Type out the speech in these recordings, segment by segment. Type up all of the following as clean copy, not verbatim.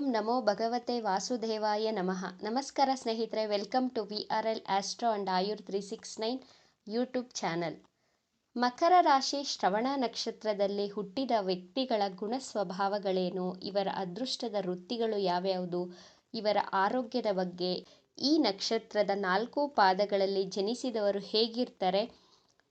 ಓಂ ನಮೋ ಭಗವತೆ ವಾಸುದೇವಾಯ ನಮಃ. ನಮಸ್ಕಾರ ಸ್ನೇಹಿತರೆ, welcome to VRL astro and Ayur 369 YouTube channel. ಮಕರ ರಾಶಿ ಶ್ರವಣ ನಕ್ಷತ್ರದಲ್ಲಿ ಹುಟ್ಟಿದ ವ್ಯಕ್ತಿಗಳ ಗುಣ ಸ್ವಭಾವಗಳೇನು, ಇವರ ಅದೃಷ್ಟದ ವೃತ್ತಿಗಳು ಯಾವ್ಯಾವುದು, ಇವರ ಆರೋಗ್ಯದ ಬಗ್ಗೆ, ಈ ನಕ್ಷತ್ರದ 4 ಪಾದಗಳಲ್ಲಿ ಜನಿಸಿದವರು ಹೇಗಿರ್ತಾರೆ,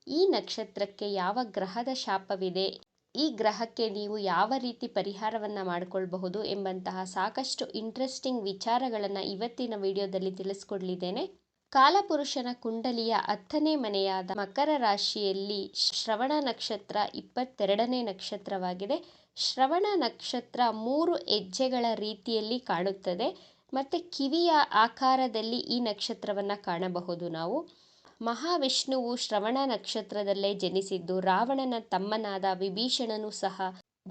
ಈ ನಕ್ಷತ್ರಕ್ಕೆ ಯಾವ ಗ್ರಹದ ಶಾಪವಿದೆ, ಈ ಗ್ರಹಕ್ಕೆ ನೀವು ಯಾವ ರೀತಿ ಪರಿಹಾರವನ್ನು ಮಾಡಿಕೊಳ್ಬಹುದು ಎಂಬಂತಹ ಸಾಕಷ್ಟು ಇಂಟ್ರೆಸ್ಟಿಂಗ್ ವಿಚಾರಗಳನ್ನು ಇವತ್ತಿನ ವಿಡಿಯೋದಲ್ಲಿ ತಿಳಿಸ್ಕೊಡ್ಲಿದ್ದೇನೆ. ಕಾಲಪುರುಷನ ಕುಂಡಲಿಯ 10ನೇ ಮನೆಯಾದ ಮಕರ ರಾಶಿಯಲ್ಲಿ ಶ್ರವಣ ನಕ್ಷತ್ರ 22ನೇ ನಕ್ಷತ್ರವಾಗಿದೆ. ಶ್ರವಣ ನಕ್ಷತ್ರ 3 ಹೆಜ್ಜೆಗಳ ರೀತಿಯಲ್ಲಿ ಕಾಣುತ್ತದೆ ಮತ್ತು ಕಿವಿಯ ಆಕಾರದಲ್ಲಿ ಈ ನಕ್ಷತ್ರವನ್ನು ಕಾಣಬಹುದು ನಾವು. ಮಹಾವಿಷ್ಣುವು ಶ್ರವಣ ನಕ್ಷತ್ರದಲ್ಲೇ ಜನಿಸಿದ್ದು, ರಾವಣನ ತಮ್ಮನಾದ ವಿಭೀಷಣನು ಸಹ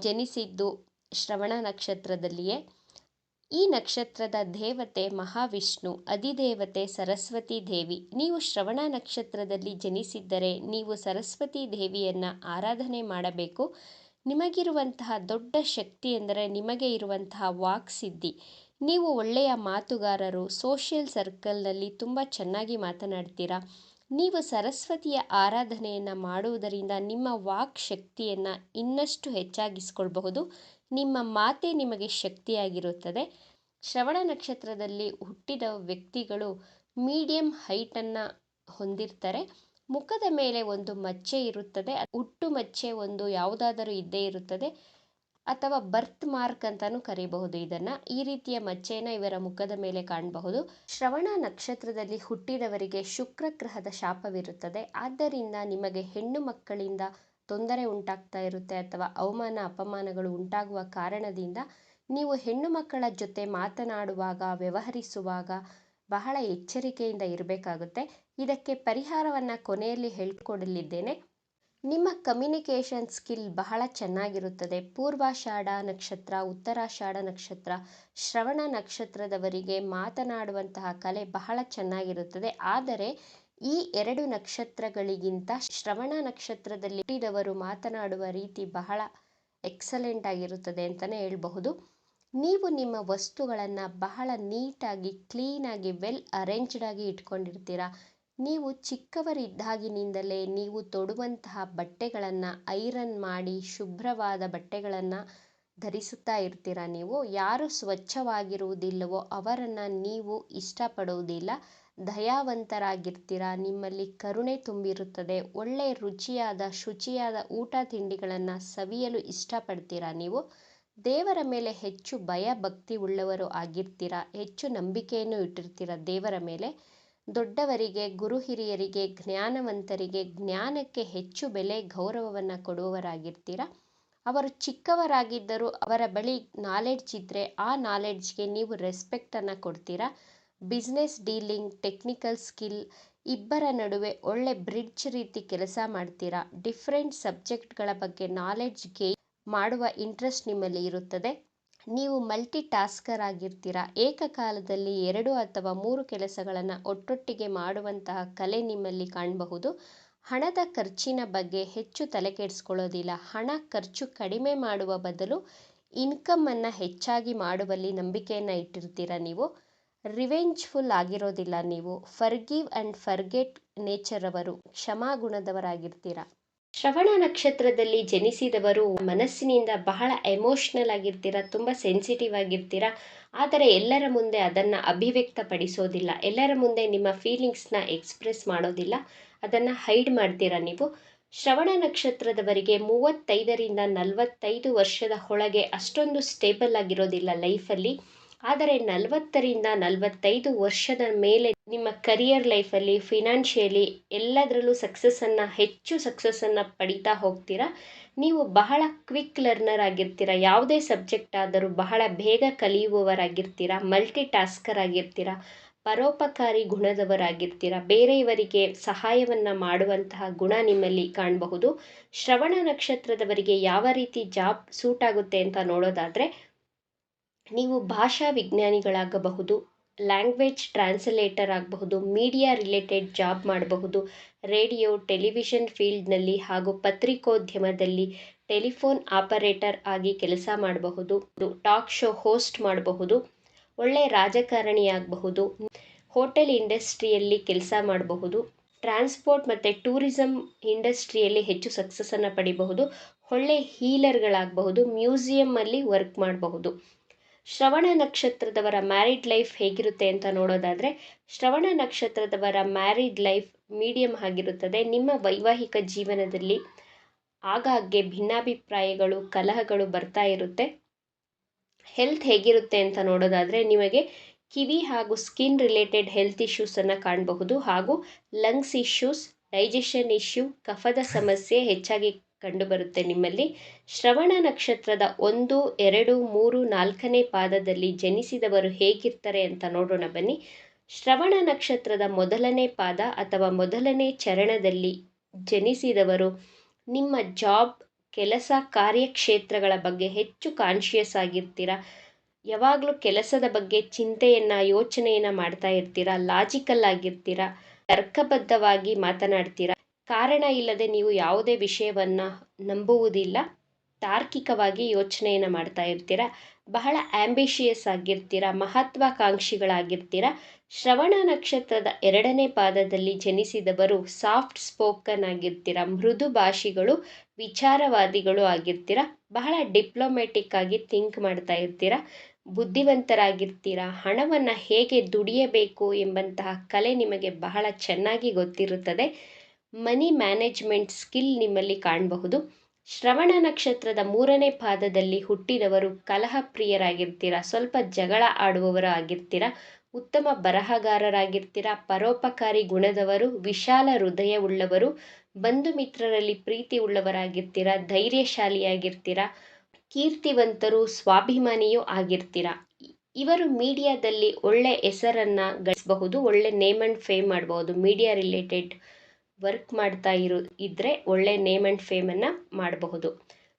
ಜನಿಸಿದ್ದು ಶ್ರವಣ ನಕ್ಷತ್ರದಲ್ಲಿಯೇ. ಈ ನಕ್ಷತ್ರದ ದೇವತೆ ಮಹಾವಿಷ್ಣು, ಅಧಿದೇವತೆ ಸರಸ್ವತಿ ದೇವಿ. ನೀವು ಶ್ರವಣ ನಕ್ಷತ್ರದಲ್ಲಿ ಜನಿಸಿದ್ದರೆ ನೀವು ಸರಸ್ವತಿ ದೇವಿಯನ್ನು ಆರಾಧನೆ ಮಾಡಬೇಕು. ನಿಮಗಿರುವಂತಹ ದೊಡ್ಡ ಶಕ್ತಿ ಎಂದರೆ ನಿಮಗೆ ಇರುವಂತಹ ವಾಕ್ಸಿದ್ಧಿ. ನೀವು ಒಳ್ಳೆಯ ಮಾತುಗಾರರು, ಸೋಷಿಯಲ್ ಸರ್ಕಲ್ನಲ್ಲಿ ತುಂಬ ಚೆನ್ನಾಗಿ ಮಾತನಾಡ್ತೀರಾ. ನೀವು ಸರಸ್ವತಿಯ ಆರಾಧನೆಯನ್ನು ಮಾಡುವುದರಿಂದ ನಿಮ್ಮ ವಾಕ್ ಶಕ್ತಿಯನ್ನು ಇನ್ನಷ್ಟು ಹೆಚ್ಚಾಗಿಸ್ಕೊಳ್ಬಹುದು. ನಿಮ್ಮ ಮಾತೇ ನಿಮಗೆ ಶಕ್ತಿಯಾಗಿರುತ್ತದೆ. ಶ್ರವಣ ನಕ್ಷತ್ರದಲ್ಲಿ ಹುಟ್ಟಿದ ವ್ಯಕ್ತಿಗಳು ಮೀಡಿಯಂ ಹೈಟನ್ನು ಹೊಂದಿರ್ತಾರೆ. ಮುಖದ ಮೇಲೆ ಒಂದು ಮಚ್ಚೆ ಇರುತ್ತದೆ, ಹುಟ್ಟು ಮಚ್ಚೆ ಒಂದು ಯಾವುದಾದರೂ ಇದ್ದೇ ಇರುತ್ತದೆ, ಅಥವಾ ಬರ್ತ್ ಮಾರ್ಕ್ ಅಂತಾನೂ ಕರೀಬಹುದು ಇದನ್ನು. ಈ ರೀತಿಯ ಮಚ್ಚೆಯನ್ನು ಇವರ ಮುಖದ ಮೇಲೆ ಕಾಣಬಹುದು. ಶ್ರವಣ ನಕ್ಷತ್ರದಲ್ಲಿ ಹುಟ್ಟಿದವರಿಗೆ ಶುಕ್ರ ಗ್ರಹದ ಶಾಪವಿರುತ್ತದೆ. ಆದ್ದರಿಂದ ನಿಮಗೆ ಹೆಣ್ಣು ಮಕ್ಕಳಿಂದ ತೊಂದರೆ ಉಂಟಾಗ್ತಾ ಇರುತ್ತೆ ಅಥವಾ ಅವಮಾನ ಅಪಮಾನಗಳು ಉಂಟಾಗುವ ಕಾರಣದಿಂದ ನೀವು ಹೆಣ್ಣು ಮಕ್ಕಳ ಜೊತೆ ಮಾತನಾಡುವಾಗ, ವ್ಯವಹರಿಸುವಾಗ ಬಹಳ ಎಚ್ಚರಿಕೆಯಿಂದ ಇರಬೇಕಾಗುತ್ತೆ. ಇದಕ್ಕೆ ಪರಿಹಾರವನ್ನು ಕೊನೆಯಲ್ಲಿ ಹೇಳಿಕೊಡಲಿದ್ದೇನೆ. ನಿಮ್ಮ ಕಮ್ಯುನಿಕೇಷನ್ ಸ್ಕಿಲ್ ಬಹಳ ಚೆನ್ನಾಗಿರುತ್ತದೆ. ಪೂರ್ವಾಷಾಢ ನಕ್ಷತ್ರ, ಉತ್ತರಾಷಾಢ ನಕ್ಷತ್ರ, ಶ್ರವಣ ನಕ್ಷತ್ರದವರಿಗೆ ಮಾತನಾಡುವಂತಹ ಕಲೆ ಬಹಳ ಚೆನ್ನಾಗಿರುತ್ತದೆ. ಆದರೆ ಈ 2 ನಕ್ಷತ್ರಗಳಿಗಿಂತ ಶ್ರವಣ ನಕ್ಷತ್ರದಲ್ಲಿ ಹುಟ್ಟಿದವರು ಮಾತನಾಡುವ ರೀತಿ ಬಹಳ ಎಕ್ಸಲೆಂಟ್ ಆಗಿರುತ್ತದೆ ಅಂತಲೇ ಹೇಳಬಹುದು. ನೀವು ನಿಮ್ಮ ವಸ್ತುಗಳನ್ನು ಬಹಳ ನೀಟಾಗಿ, ಕ್ಲೀನಾಗಿ, ವೆಲ್ ಅರೇಂಜ್ಡ್ ಆಗಿ ಇಟ್ಕೊಂಡಿರ್ತೀರ. ನೀವು ಚಿಕ್ಕವರಿದ್ದಾಗಿನಿಂದಲೇ ನೀವು ತೊಡುವಂತಹ ಬಟ್ಟೆಗಳನ್ನು ಐರನ್ ಮಾಡಿ ಶುಭ್ರವಾದ ಬಟ್ಟೆಗಳನ್ನು ಧರಿಸುತ್ತಾ ಇರ್ತೀರ. ನೀವು ಯಾರು ಸ್ವಚ್ಛವಾಗಿರುವುದಿಲ್ಲವೋ ಅವರನ್ನು ನೀವು ಇಷ್ಟಪಡುವುದಿಲ್ಲ. ದಯಾವಂತರಾಗಿರ್ತೀರ, ನಿಮ್ಮಲ್ಲಿ ಕರುಣೆ ತುಂಬಿರುತ್ತದೆ. ಒಳ್ಳೆ ರುಚಿಯಾದ ಶುಚಿಯಾದ ಊಟ ತಿಂಡಿಗಳನ್ನು ಸವಿಯಲು ಇಷ್ಟಪಡ್ತೀರ. ನೀವು ದೇವರ ಮೇಲೆ ಹೆಚ್ಚು ಭಯ ಭಕ್ತಿ ಉಳ್ಳವರು ಆಗಿರ್ತೀರ. ಹೆಚ್ಚು ನಂಬಿಕೆಯನ್ನು ಇಟ್ಟಿರ್ತೀರ ದೇವರ ಮೇಲೆ. ದೊಡ್ಡವರಿಗೆ, ಗುರು ಹಿರಿಯರಿಗೆ, ಜ್ಞಾನವಂತರಿಗೆ, ಜ್ಞಾನಕ್ಕೆ ಹೆಚ್ಚು ಬೆಲೆ ಗೌರವವನ್ನು ಕೊಡುವವರಾಗಿರ್ತೀರ. ಅವರು ಚಿಕ್ಕವರಾಗಿದ್ದರೂ ಅವರ ಬಳಿ ನಾಲೆಡ್ಜ್ ಇದ್ದರೆ ಆ ನಾಲೆಡ್ಜ್ಗೆ ನೀವು ರೆಸ್ಪೆಕ್ಟನ್ನು ಕೊಡ್ತೀರಾ. ಬಿಸ್ನೆಸ್ ಡೀಲಿಂಗ್, ಟೆಕ್ನಿಕಲ್ ಸ್ಕಿಲ್, ಇಬ್ಬರ ನಡುವೆ ಒಳ್ಳೆ ಬ್ರಿಡ್ಜ್ ರೀತಿ ಕೆಲಸ ಮಾಡ್ತೀರಾ. ಡಿಫ್ರೆಂಟ್ ಸಬ್ಜೆಕ್ಟ್ಗಳ ಬಗ್ಗೆ ನಾಲೆಡ್ಜ್ ಗೇನ್ ಮಾಡುವ ಇಂಟ್ರೆಸ್ಟ್ ನಿಮ್ಮಲ್ಲಿ ಇರುತ್ತದೆ. ನೀವು ಮಲ್ಟಿ ಟಾಸ್ಕರ್ ಆಗಿರ್ತೀರ. ಏಕಕಾಲದಲ್ಲಿ 2 ಅಥವಾ 3 ಕೆಲಸಗಳನ್ನು ಒಟ್ಟೊಟ್ಟಿಗೆ ಮಾಡುವಂತಹ ಕಲೆ ನಿಮ್ಮಲ್ಲಿ ಕಾಣಬಹುದು. ಹಣದ ಖರ್ಚಿನ ಬಗ್ಗೆ ಹೆಚ್ಚು ತಲೆ ಕೆಡಿಸ್ಕೊಳ್ಳೋದಿಲ್ಲ. ಹಣ ಖರ್ಚು ಕಡಿಮೆ ಮಾಡುವ ಬದಲು ಇನ್ಕಮನ್ನು ಹೆಚ್ಚಾಗಿ ಮಾಡುವಲ್ಲಿ ನಂಬಿಕೆಯನ್ನು ಇಟ್ಟಿರ್ತೀರ. ನೀವು ರಿವೆಂಜ್ಫುಲ್ ಆಗಿರೋದಿಲ್ಲ. ನೀವು ಫರ್ಗಿವ್ ಆ್ಯಂಡ್ ಫರ್ಗೆಟ್ ನೇಚರ್ ಅವರು, ಕ್ಷಮಾಗುಣದವರಾಗಿರ್ತೀರ. ಶ್ರವಣ ನಕ್ಷತ್ರದಲ್ಲಿ ಜನಿಸಿದವರು ಮನಸ್ಸಿನಿಂದ ಬಹಳ ಎಮೋಷ್ನಲ್ ಆಗಿರ್ತೀರ, ತುಂಬ ಸೆನ್ಸಿಟಿವ್ ಆಗಿರ್ತೀರ. ಆದರೆ ಎಲ್ಲರ ಮುಂದೆ ಅದನ್ನು ಅಭಿವ್ಯಕ್ತಪಡಿಸೋದಿಲ್ಲ. ಎಲ್ಲರ ಮುಂದೆ ನಿಮ್ಮ ಫೀಲಿಂಗ್ಸ್ನ ಎಕ್ಸ್ಪ್ರೆಸ್ ಮಾಡೋದಿಲ್ಲ, ಅದನ್ನು ಹೈಡ್ ಮಾಡ್ತೀರ ನೀವು. ಶ್ರವಣ ನಕ್ಷತ್ರದವರಿಗೆ 35ರಿಂದ 45 ವರ್ಷದ ಒಳಗೆ ಅಷ್ಟೊಂದು ಸ್ಟೇಬಲ್ ಆಗಿರೋದಿಲ್ಲ ಲೈಫಲ್ಲಿ. ಆದರೆ 40ರಿಂದ 45 ವರ್ಷದ ಮೇಲೆ ನಿಮ್ಮ ಕರಿಯರ್ ಲೈಫಲ್ಲಿ, ಫಿನಾನ್ಷಿಯಲಿ ಎಲ್ಲದರಲ್ಲೂ ಹೆಚ್ಚು ಸಕ್ಸಸ್ಸನ್ನು ಪಡಿತಾ ಹೋಗ್ತೀರಾ. ನೀವು ಬಹಳ ಕ್ವಿಕ್ ಲರ್ನರ್ ಆಗಿರ್ತೀರ. ಯಾವುದೇ ಸಬ್ಜೆಕ್ಟ್ ಆದರೂ ಬಹಳ ಬೇಗ ಕಲಿಯುವವರಾಗಿರ್ತೀರ. Multi tasker ಆಗಿರ್ತೀರ. ಪರೋಪಕಾರಿ ಗುಣದವರಾಗಿರ್ತೀರ. ಬೇರೆಯವರಿಗೆ ಸಹಾಯವನ್ನು ಮಾಡುವಂತಹ ಗುಣ ನಿಮ್ಮಲ್ಲಿ ಕಾಣಬಹುದು. ಶ್ರವಣ ನಕ್ಷತ್ರದವರಿಗೆ ಯಾವ ರೀತಿ ಜಾಬ್ ಸೂಟ್ ಆಗುತ್ತೆ ಅಂತ ನೋಡೋದಾದರೆ, ನೀವು ಭಾಷಾ ವಿಜ್ಞಾನಿಗಳಾಗಬಹುದು, ಲ್ಯಾಂಗ್ವೇಜ್ ಟ್ರಾನ್ಸ್ಲೇಟರ್ ಆಗಬಹುದು, ಮೀಡಿಯಾ ರಿಲೇಟೆಡ್ ಜಾಬ್ ಮಾಡಬಹುದು, ರೇಡಿಯೋ ಟೆಲಿವಿಷನ್ ಫೀಲ್ಡ್ನಲ್ಲಿ ಹಾಗೂ ಪತ್ರಿಕೋದ್ಯಮದಲ್ಲಿ, ಟೆಲಿಫೋನ್ ಆಪರೇಟರ್ ಆಗಿ ಕೆಲಸ ಮಾಡಬಹುದು, ಟಾಕ್ ಶೋ ಹೋಸ್ಟ್ ಮಾಡಬಹುದು, ಒಳ್ಳೆಯ ರಾಜಕಾರಣಿಯಾಗಬಹುದು, ಹೋಟೆಲ್ ಇಂಡಸ್ಟ್ರಿಯಲ್ಲಿ ಕೆಲಸ ಮಾಡಬಹುದು, ಟ್ರಾನ್ಸ್ಪೋರ್ಟ್ ಮತ್ತು ಟೂರಿಸಂ ಇಂಡಸ್ಟ್ರಿಯಲ್ಲಿ ಹೆಚ್ಚು ಸಕ್ಸಸ್ಸನ್ನು ಪಡಿಬಹುದು, ಒಳ್ಳೆ ಹೀಲರ್ಗಳಾಗಬಹುದು, ಮ್ಯೂಸಿಯಮ್ಮಲ್ಲಿ ವರ್ಕ್ ಮಾಡಬಹುದು. ಶ್ರವಣ ನಕ್ಷತ್ರದವರ ಮ್ಯಾರಿಡ್ ಲೈಫ್ ಹೇಗಿರುತ್ತೆ ಅಂತ ನೋಡೋದಾದರೆ, ಶ್ರವಣ ನಕ್ಷತ್ರದವರ ಮ್ಯಾರಿಡ್ ಲೈಫ್ ಮೀಡಿಯಂ ಆಗಿರುತ್ತದೆ. ನಿಮ್ಮ ವೈವಾಹಿಕ ಜೀವನದಲ್ಲಿ ಆಗಾಗ್ಗೆ ಭಿನ್ನಾಭಿಪ್ರಾಯಗಳು, ಕಲಹಗಳು ಬರ್ತಾ ಇರುತ್ತೆ. ಹೆಲ್ತ್ ಹೇಗಿರುತ್ತೆ ಅಂತ ನೋಡೋದಾದರೆ, ನಿಮಗೆ ಕಿವಿ ಹಾಗೂ ಸ್ಕಿನ್ ರಿಲೇಟೆಡ್ ಹೆಲ್ತ್ ಇಶ್ಯೂಸನ್ನು ಕಾಣಬಹುದು, ಹಾಗೂ ಲಂಗ್ಸ್ ಇಶ್ಯೂಸ್, ಡೈಜೆಷನ್ ಇಶ್ಯೂ, ಕಫದ ಸಮಸ್ಯೆ ಹೆಚ್ಚಾಗಿ ಕಂಡುಬರುತ್ತೆ ನಿಮ್ಮಲ್ಲಿ. ಶ್ರವಣ ನಕ್ಷತ್ರದ 1, 2, 3, 4ನೇ ಪಾದದಲ್ಲಿ ಜನಿಸಿದವರು ಹೇಗಿರ್ತಾರೆ ಅಂತ ನೋಡೋಣ ಬನ್ನಿ. ಶ್ರವಣ ನಕ್ಷತ್ರದ ಮೊದಲನೇ ಪಾದ ಅಥವಾ ಮೊದಲನೇ ಚರಣದಲ್ಲಿ ಜನಿಸಿದವರು ನಿಮ್ಮ ಜಾಬ್, ಕೆಲಸ, ಕಾರ್ಯಕ್ಷೇತ್ರಗಳ ಬಗ್ಗೆ ಹೆಚ್ಚು ಕಾನ್ಷಿಯಸ್ ಆಗಿರ್ತೀರ. ಯಾವಾಗಲೂ ಕೆಲಸದ ಬಗ್ಗೆ ಚಿಂತೆಯನ್ನು, ಯೋಚನೆಯನ್ನು ಮಾಡ್ತಾ ಇರ್ತೀರ. ಲಾಜಿಕಲ್ ಆಗಿರ್ತೀರ, ತರ್ಕಬದ್ಧವಾಗಿ ಮಾತನಾಡ್ತೀರ. ಕಾರಣ ಇಲ್ಲದೆ ನೀವು ಯಾವುದೇ ವಿಷಯವನ್ನು ನಂಬುವುದಿಲ್ಲ. ತಾರ್ಕಿಕವಾಗಿ ಯೋಚನೆಯನ್ನು ಮಾಡ್ತಾ ಇರ್ತೀರ. ಬಹಳ ಆ್ಯಂಬಿಷಿಯಸ್ ಆಗಿರ್ತೀರ, ಮಹತ್ವಾಕಾಂಕ್ಷಿಗಳಾಗಿರ್ತೀರ. ಶ್ರವಣ ನಕ್ಷತ್ರದ 2ನೇ ಪಾದದಲ್ಲಿ ಜನಿಸಿದವರು ಸಾಫ್ಟ್ ಸ್ಪೋಕನ್ ಆಗಿರ್ತೀರ, ಮೃದು ಭಾಷಿಗಳು, ವಿಚಾರವಾದಿಗಳು ಆಗಿರ್ತೀರ. ಬಹಳ ಡಿಪ್ಲೊಮ್ಯಾಟಿಕ್ ಆಗಿ ಥಿಂಕ್ ಮಾಡ್ತಾ ಇರ್ತೀರ, ಬುದ್ಧಿವಂತರಾಗಿರ್ತೀರ. ಹಣವನ್ನು ಹೇಗೆ ದುಡಿಯಬೇಕು ಎಂಬಂತಹ ಕಲೆ ನಿಮಗೆ ಬಹಳ ಚೆನ್ನಾಗಿ ಗೊತ್ತಿರುತ್ತದೆ. ಮನಿ ಮ್ಯಾನೇಜ್ಮೆಂಟ್ ಸ್ಕಿಲ್ ನಿಮ್ಮಲ್ಲಿ ಕಾಣಬಹುದು. ಶ್ರವಣ ನಕ್ಷತ್ರದ 3ನೇ ಪಾದದಲ್ಲಿ ಹುಟ್ಟಿದವರು ಕಲಹಪ್ರಿಯರಾಗಿರ್ತೀರ, ಸ್ವಲ್ಪ ಜಗಳ ಆಡುವವರು ಆಗಿರ್ತೀರ. ಉತ್ತಮ ಬರಹಗಾರರಾಗಿರ್ತೀರ, ಪರೋಪಕಾರಿ ಗುಣದವರು, ವಿಶಾಲ ಹೃದಯವುಳ್ಳವರು, ಬಂಧು ಮಿತ್ರರಲ್ಲಿ ಪ್ರೀತಿ ಉಳ್ಳವರಾಗಿರ್ತೀರ, ಧೈರ್ಯಶಾಲಿಯಾಗಿರ್ತೀರ, ಕೀರ್ತಿವಂತರು, ಸ್ವಾಭಿಮಾನಿಯೂ ಆಗಿರ್ತೀರ. ಇವರು ಮೀಡಿಯಾದಲ್ಲಿ ಒಳ್ಳೆ ಹೆಸರನ್ನು ಗಳಿಸಬಹುದು, ಒಳ್ಳೆ ನೇಮ್ ಆ್ಯಂಡ್ ಫೇಮ್ ಮಾಡಬಹುದು. ಮೀಡಿಯಾ ರಿಲೇಟೆಡ್ ವರ್ಕ್ ಮಾಡ್ತಾ ಇದ್ದರೆ ಒಳ್ಳೆ ನೇಮ್ ಆ್ಯಂಡ್ ಫೇಮನ್ನು ಮಾಡಬಹುದು.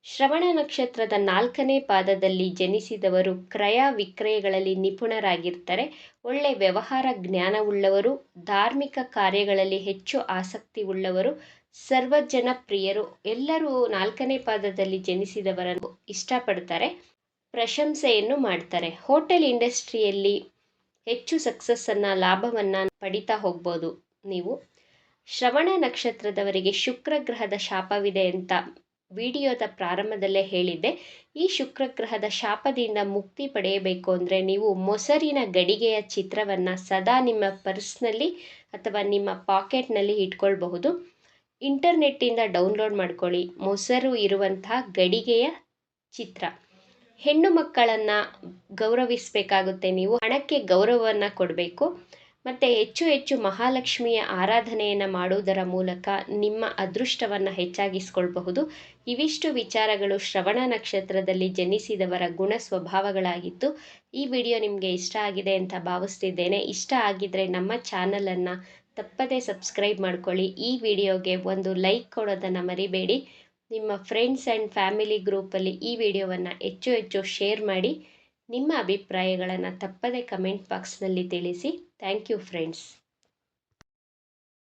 ಶ್ರವಣ ನಕ್ಷತ್ರದ 4ನೇ ಪಾದದಲ್ಲಿ ಜನಿಸಿದವರು ಕ್ರಯ ವಿಕ್ರಯಗಳಲ್ಲಿ ನಿಪುಣರಾಗಿರ್ತಾರೆ. ಒಳ್ಳೆ ವ್ಯವಹಾರ ಜ್ಞಾನವುಳ್ಳವರು, ಧಾರ್ಮಿಕ ಕಾರ್ಯಗಳಲ್ಲಿ ಹೆಚ್ಚು ಆಸಕ್ತಿ ಉಳ್ಳವರು, ಸರ್ವಜನ ಪ್ರಿಯರು. ಎಲ್ಲರೂ 4ನೇ ಪಾದದಲ್ಲಿ ಜನಿಸಿದವರನ್ನು ಇಷ್ಟಪಡ್ತಾರೆ, ಪ್ರಶಂಸೆಯನ್ನು ಮಾಡ್ತಾರೆ. ಹೋಟೆಲ್ ಇಂಡಸ್ಟ್ರಿಯಲ್ಲಿ ಹೆಚ್ಚು ಸಕ್ಸಸ್ಸನ್ನು, ಲಾಭವನ್ನು ಪಡಿತಾ ಹೋಗ್ಬೋದು ನೀವು. ಶ್ರವಣ ನಕ್ಷತ್ರದವರಿಗೆ ಶುಕ್ರ ಗ್ರಹದ ಶಾಪವಿದೆ ಅಂತ ವಿಡಿಯೋದ ಪ್ರಾರಂಭದಲ್ಲೇ ಹೇಳಿದ್ದೆ. ಈ ಶುಕ್ರ ಗ್ರಹದ ಶಾಪದಿಂದ ಮುಕ್ತಿ ಪಡೆಯಬೇಕು ಅಂದರೆ ನೀವು ಮೊಸರಿನ ಗಡಿಗೆಯ ಚಿತ್ರವನ್ನು ಸದಾ ನಿಮ್ಮ ಪರ್ಸ್ನಲ್ಲಿ ಅಥವಾ ನಿಮ್ಮ ಪಾಕೆಟ್ನಲ್ಲಿ ಇಟ್ಕೊಳ್ಬಹುದು. ಇಂಟರ್ನೆಟ್ಟಿಂದ ಡೌನ್ಲೋಡ್ ಮಾಡ್ಕೊಳ್ಳಿ ಮೊಸರು ಇರುವಂತಹ ಗಡಿಗೆಯ ಚಿತ್ರ. ಹೆಣ್ಣು ಮಕ್ಕಳನ್ನು ಗೌರವಿಸಬೇಕಾಗುತ್ತೆ. ನೀವು ಹಣಕ್ಕೆ ಗೌರವವನ್ನು ಕೊಡಬೇಕು. ಮತ್ತು ಹೆಚ್ಚು ಹೆಚ್ಚು ಮಹಾಲಕ್ಷ್ಮಿಯ ಆರಾಧನೆಯನ್ನು ಮಾಡುವುದರ ಮೂಲಕ ನಿಮ್ಮ ಅದೃಷ್ಟವನ್ನು ಹೆಚ್ಚಾಗಿಸ್ಕೊಳ್ಬಹುದು. ಇವಿಷ್ಟು ವಿಚಾರಗಳು ಶ್ರವಣ ನಕ್ಷತ್ರದಲ್ಲಿ ಜನಿಸಿದವರ ಗುಣ ಸ್ವಭಾವಗಳಾಗಿತ್ತು. ಈ ವಿಡಿಯೋ ನಿಮಗೆ ಇಷ್ಟ ಆಗಿದೆ ಅಂತ ಭಾವಿಸ್ತಿದ್ದೇನೆ. ಇಷ್ಟ ಆಗಿದ್ದರೆ ನಮ್ಮ ಚಾನಲನ್ನು ತಪ್ಪದೇ ಸಬ್ಸ್ಕ್ರೈಬ್ ಮಾಡ್ಕೊಳ್ಳಿ. ಈ ವಿಡಿಯೋಗೆ ಒಂದು ಲೈಕ್ ಕೊಡೋದನ್ನು ಮರಿಬೇಡಿ. ನಿಮ್ಮ ಫ್ರೆಂಡ್ಸ್ ಆ್ಯಂಡ್ ಫ್ಯಾಮಿಲಿ ಗ್ರೂಪಲ್ಲಿ ಈ ವಿಡಿಯೋವನ್ನು ಹೆಚ್ಚು ಹೆಚ್ಚು ಶೇರ್ ಮಾಡಿ. ನಿಮ್ಮ ಅಭಿಪ್ರಾಯಗಳನ್ನು ತಪ್ಪದೇ ಕಮೆಂಟ್ ಬಾಕ್ಸ್ನಲ್ಲಿ ತಿಳಿಸಿ. Thank you friends.